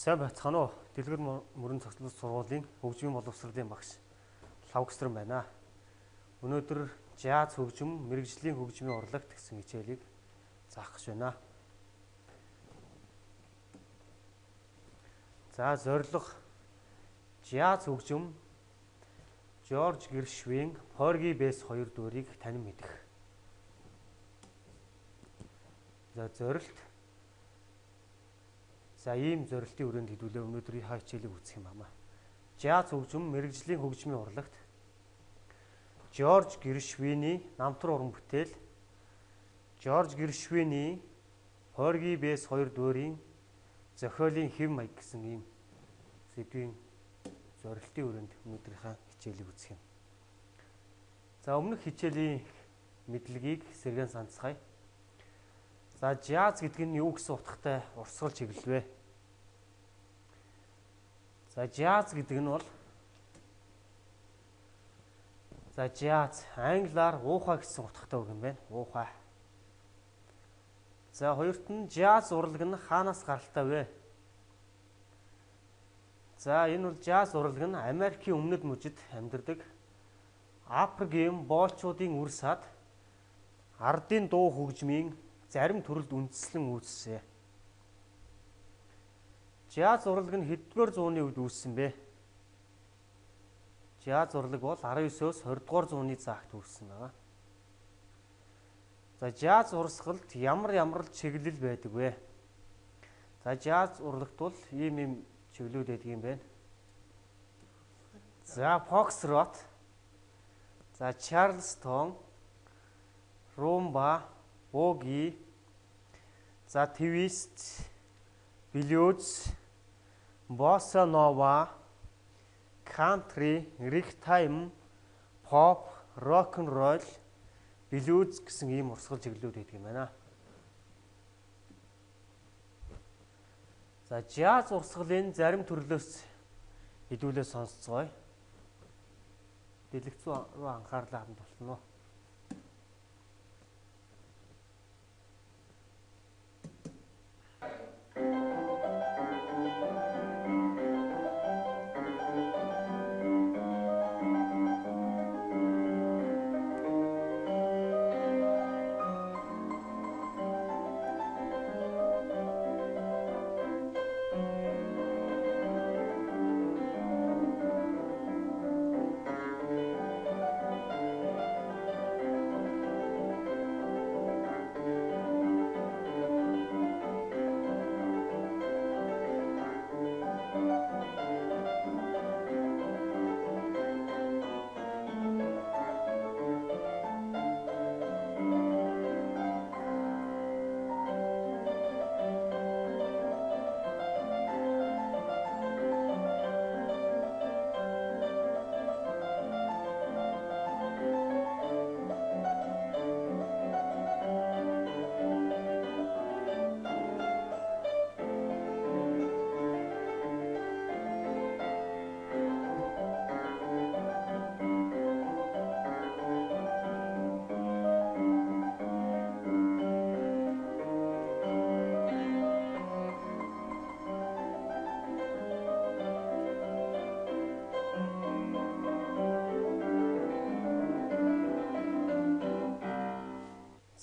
Сайн байцгаана уу? Дэлгэр мөрөн цогцлол сургуулийн хөгжмийн боловсролын багш Лавгстром байна. Өнөөдөр жаз хөгжим, мэрэгжлийн хөгжмийн урлагт гэсэн хичээлийг заах гэж байна. За зорилго жаз хөгжим Жорж Гершвин Porgy Bess 2 дуурийг танин мэдэх. За зорилт. За ийм зорилтын хүрээнд хэдүүлээ өнөөдрийн хичээлийг үзэх юм байна. Жаз хөгжим, мэрэгжлийн хөгжмийн урлагт Жорж Гершвиний намтар уран бүтээл Жорж Гершвиний Porgy Bess 2 дуурийн зохиолын хэв маяг гэсэн ийм сэдвийн зорилтын хүрээнд өнөөдрийнхээ хичээлийг үзэх юм. За өмнөх хичээлийн мэдлэгийг сэргэн санацгаая. За жаз гэдэг нь юу гэсэн утгатай урсгал чиглэл вэ? За жаз гэдэг нь бол жаз англиар уухай гэсэн утгатай үг юм байна. Уухай. За хоёрт нь жаз урлаг нь хаанаас гаралтай вэ? За энэ бол жаз урлаг нь Америкийн өмнөд мужид амьдардаг Африкийн боолчуудын үр сад ардын дуу хөгжмийн зарим төрөлд үндэслэн үүссэн. Жаз урлаг нь хэддүгээр зууны үед үүссэн бэ? Жаз урлаг бол 19-өөс 20-р зууны цагт үүссэн байна. За жаз урсгалд ямар чиглэл байдаг вэ? За жаз урлагт бол ийм чиглэлүүд байдаг юм байна. За фокстрот, за чарлстон, румба, боги, за твист, блюз, босса нова, кантри, рэгтайм, поп, рок н ролл, блюз гэсэн ийм урсгал чиглэлүүд байдаг юм байна. За жаз урсгалын зарим төрлөөс хэдүүлээ сонсцгоё. Дэлгэц рүү анхаарлаа хандуулна уу?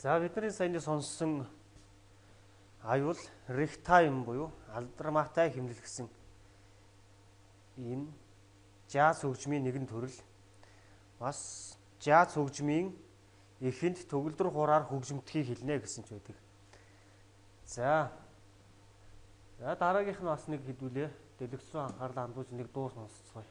За бидний саяны сонссон аюул рэгтайм буюу алдармаатай хэмнэл гэсэн ийм жаз хөгжмийн нэгэн төрөл. Бас жаз хөгжмийн эхэнд төгөлдөр хураар хөгжимтгий хэлнэ гэсэн ч байдаг. За дараагийнх нь бас нэг хэдүүлээ дэлгэц рүү анхаарлаа хандуулж нэг дуу сонсцгоё.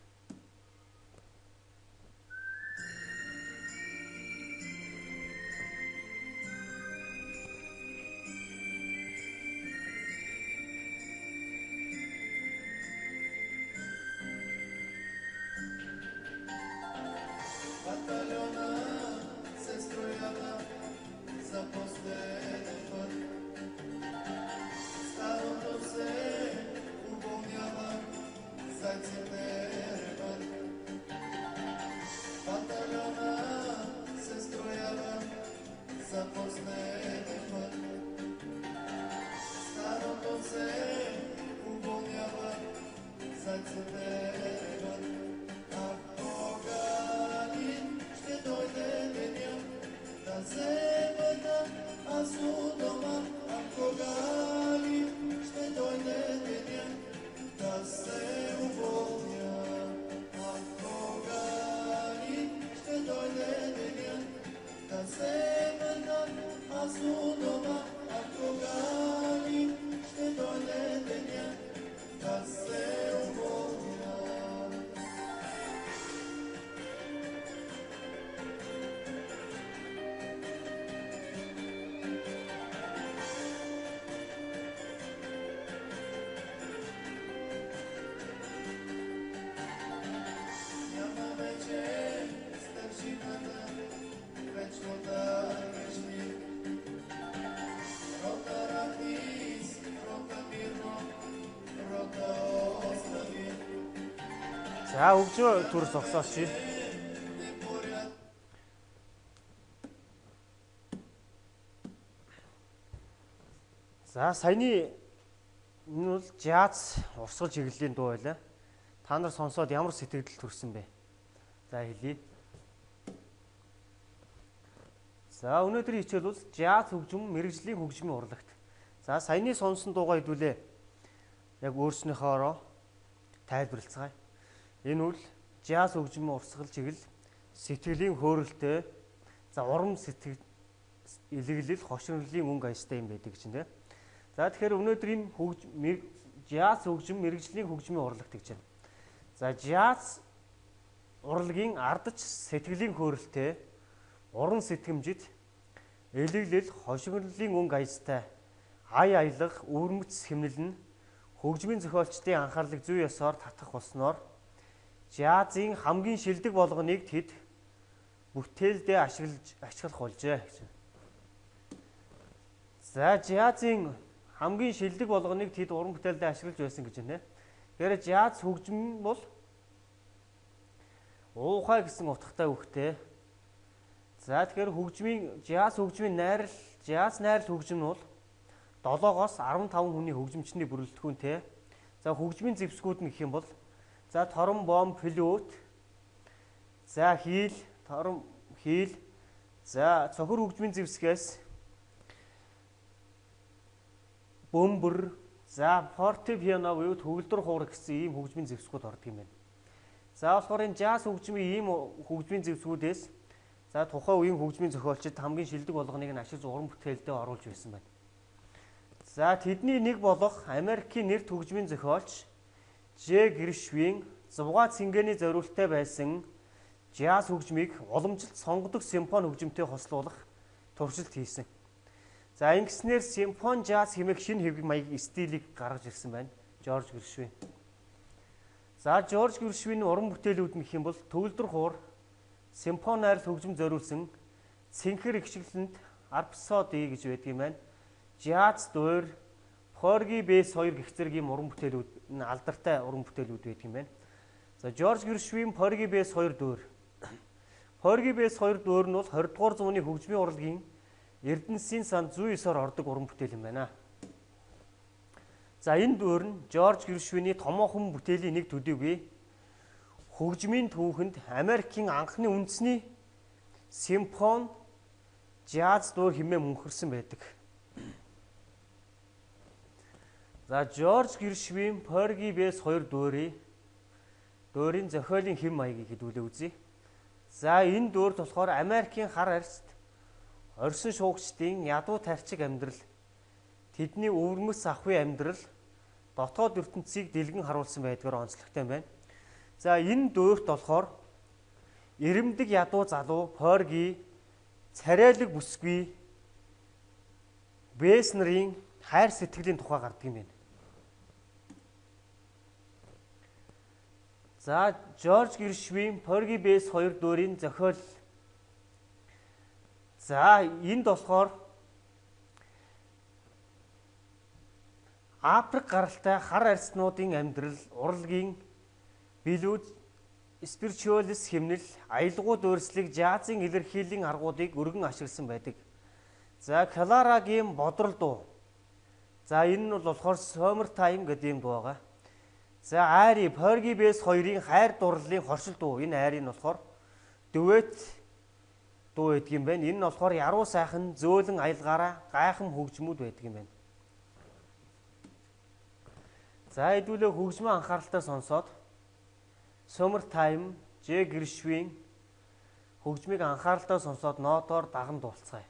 Staram po se, uwolniała За хөгжмөө төрс зогсооч. За саяны энэ бол жаз урсгал чиглэлийн дуу байлаа. Та нар сонсоод ямар сэтгэл төрсөн бэ? За хэлье. За өнөөдрийн хичээл бол жаз хөгжим, мэрэгжлийн хөгжмийн урлагт. За саяны сонсон дуугаа хэдүүлээ яг өөрснийхөөрөө тайлбарлацгаая. Энэ бол жаз хөгжмийн урсгал чиглэл сэтгэлийн хөөрөлтэй за урам сэтгэл илэглэл хошигнолын өнгө аястай юм байдаг чинь тийм. За тэгэхээр өнөөдрийн жаз хөгжим, мэрэгжлийн хөгжмийн урлаг гэж байна. За жаз урлагийн ардч сэтгэлийн хөөрөлтэй уран сэтгэмжид элэглэл хошигнолын өнгө аястай ай аялах өвөрмөц хэмнэл нь хөгжмийн зохиолчдын анхаарлыг зүй ёсоор татах болсноор жазын хамгийн шилдэг болгоныг тэд бүтээлдээ ашиглах болжээ гэж. За жазын хамгийн шилдэг болгоныг тэд уран бүтээлдээ ашиглаж байсан гэж байна. Тэгэхээр жаз хөгжим бол уухай гэсэн утгатай үгтэй. За тэгэхээр жаз хөгжмийн жаз найрал хөгжим нь бол 7-оос 15 хүний хөгжимчний бүрэлдэхүүнтэй. За хөгжмийн зэвсгүүд нь гэх юм бол за торон, бом, флют, за хийл, торон, хийл, за цохор хөгжмийн зэвсгээс бөмбөр, за фортепиано буюу төгөлдөр хуурай гэсэн ийм хөгжмийн зэвсгүүд ордог юм байна. За болохоор энэ жаз хөгжмийн ийм хөгжмийн зэвсгүүдээс за тухайн үеийн хөгжмийн зохиолчид хамгийн шилдэг болгоныг нь ашиглаж уран бүтээлдээ оруулж байсан байна. За тэдний нэг болох Америкийн нэрт хөгжмийн зохиолч Ж. Гершвин зугаа цэнгэний зориулттай байсан жаз хөгжмийг уламжилт сонгодог симфони хөгжмөнтэй хослуулах туршилт хийсэн. За ингэснээр симфони жаз хэмээх шинэ хэвлэг маяг стилийг гаргаж ирсэн байна. Жорж Гершвин. За Жорж Гершвиний уран бүтээлүүд нь гэх юм бол төгөлдөр хуур, симфони найрал хөгжим зориулсан цэнхэр ихшгэлэнд арпсоди гэж байдаг юм байна. Жаз дуур, Порги Бэс 2 гэх зэргийн уран бүтээлүүд нь алдартай уран бүтээлүүд байдаг юм байна. За Жорж Гершвин Порги Бэс 2 дуур. Порги Бэс 2 дуур нь бол 20 дугаар зууны хөгжмийн урлагийн Эрдэнэсийн санд зүй ёсоор ордог уран бүтээл юм байна. За энэ дуур нь Жорж Гершвиний томоохон бүтээлийн нэг төдийгүй хөгжмийн түүхэнд Америкийн анхны үндэсний симфони жаз дуур хэмээн мөнхөрсөн байдаг. За Жорж Гершвин Порги Бэс 2 дуурийн зохиолын хэм маягийг хэдүүлээ үзье. За энэ дуурд болохоор Америкийн хар арьст орьсон шуугчдын ядуу тарчиг амьдрал, тэдний өвөрмөц ахуйн амьдрал, дотоод ертөнцийг дэлгэн харуулсан байдгаар онцлогтой байна. За энэ дуурт болохоор ирэмдэг ядуу залуу Порги, царайлаг бүсгүй Бэс нарын хайр сэтгэлийн тухай гардаг юм байна. За Жорж Гершвин Порги Бэс 2 дуурийн зохиол. За энд болохоор Африк гаралтай хар арьснуудын амьдрал, урлагийн билүүд, спиричуалист хэмнэл, аялгууд өөрчлөлийг жазын илэрхийллийн аргуудыг өргөн ашигласан байдаг. За Кларагийн бодрол дуу. За энэ нь болохоор Summertime гэдэг юм дуу байгаа. За Айри Порги Бэс 2-ын хайр дурлалын хоршил дуу. Энэ айрыг нь болохоор дуэт дуу байдаг юм байна. Энэ нь болохоор яруу сайхан зөөлөн аялгаараа гайхам хөгжмүүд байдаг юм байна. За хэдүүлээ хөгжмөө анхааралтай сонсоод Summertime Ж. Гершвин хөгжмийг анхааралтай сонсоод нотоор даган дуулцгаая.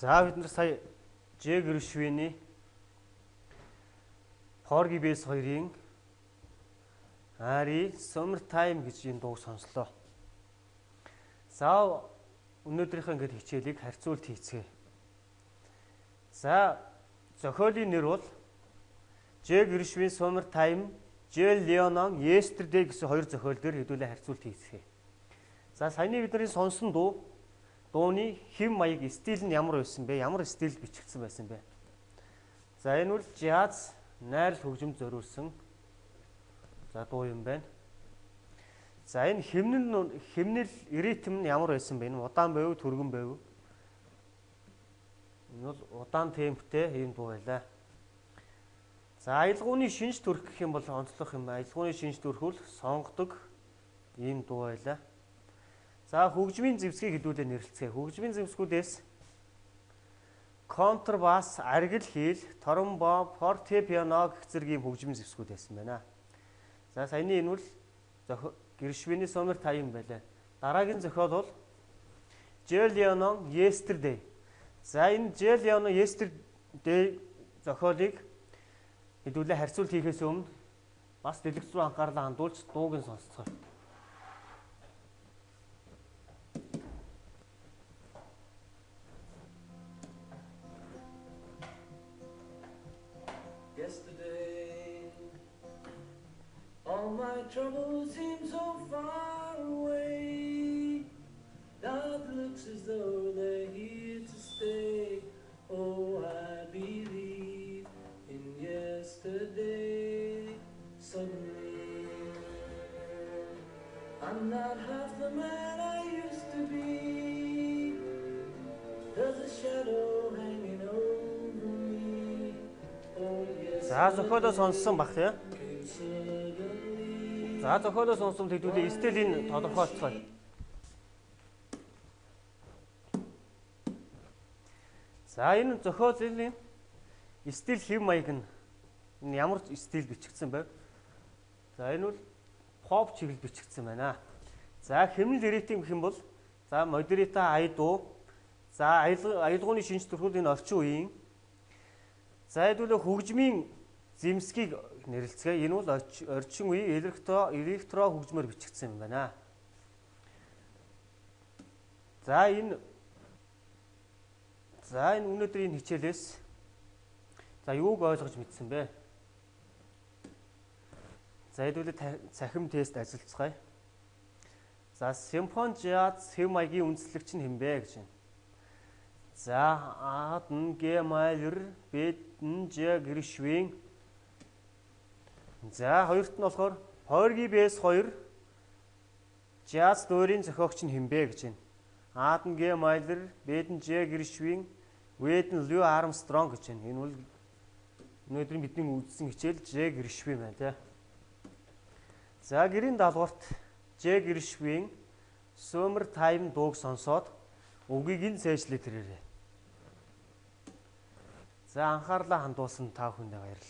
За бид нар сая Ж Гэршвиний Porgy Bass 2-ын Ari Summertime гэж энэ дууг сонслоо. За өнөөдрийнхөө ингээд хичээлийг харьцуулт хийцгээе. За зохиолын нэр бол Ж Гэршвин Summertime, John Lennon Yesterday гэсэн хоёр зохиол дээр хэдүүлээ харьцуулт хийцгээе. За саяны бидний сонсон дууны хэм маяг стил нь ямар байсан бэ? Ямар стил бичигдсэн байсан бэ? За энэ бол jazz найрал хөгжимд зориулсан дуу юм байна. За энэ хэмнэл ритм нь ямар байсан бэ? Энэ удаан байв, түргэн байв? Энэ бол удаан темптэй ийм дуу байлаа. За аялгауны шинж төрх гэх юм бол онцлох юм. Аялгауны шинж төрхөл сонгодог ийм дуу байлаа. За хөгжмийн зэвсгийг хэдүүлээ нэрлэлцгээе. Хөгжмийн зэвсгүүдээс контрбас, аргил хийл, тромбо, фортепиано гэх зэрэг ийм хөгжмийн зэвсгүүд байсан байна. За саяны энэ бол Гэршвиний Summertime байлаа. Дараагийн зохиол бол John Lennon Yesterday. За энэ John Lennon Yesterday зохиолыг хэдүүлээ харьцуулт хийхээс өмнө бас дэлгэц рүү анхаарлаа хандуулж дууг нь сонсцгоо. Yesterday, all my troubles seem so far away. Now it looks as though they're here to stay. Oh, I believe in yesterday. Suddenly, I'm not half the man I used to be. There's a shadow hanging over me. Oh, yes. За зохиолоо сонссон бах тийм. За зохиолоо сонссон хэдүүлээ стилийн тодорхойлцгоё. За энэ зохиолын стил хэв маяг нь энэ ямар стил бичигдсэн байв? За энэ бол pop чиглэл бичигдсэн байна. За хэмнэл ритм гэх юм бол за модерита ая дуу. За аялгауны шинж төрхөл энэ орчин үеийн. За хэдүүлээ хөгжмийн зэмсгийг нэрлэлцгээе. Энэ бол орчин үеийн электро хөгжмөр бичигдсэн юм байна. За энэ өнөөдрийн хичээлээс за юуг ойлгож мэдсэн бэ? За хэдүүлээ цахим тест ажиллацгаая. За симфони jazz хэв маягийн үндэслэгч нь хэн бэ гэж байна. За A.N. Mahler, B.N. J. Gershwin. За хоёрт нь болохоор Porgy Bass 2 jazz дуурийн зохиогч нь хэн бэ гэж байна. A.N. Mahler, B.N. J. Gershwin, B.N. Louis Armstrong гэж байна. Энэ бол өнөөдөр бидний үзсэн хичээл J. Gershwin байна тий. За гэрийн даалгаварт J. Gershwin Summertime дууг сонсоод үгийг нь цээжлээд ирээрэй. За анхаарлаа хандуулсан та бүхэндээ баярлалаа.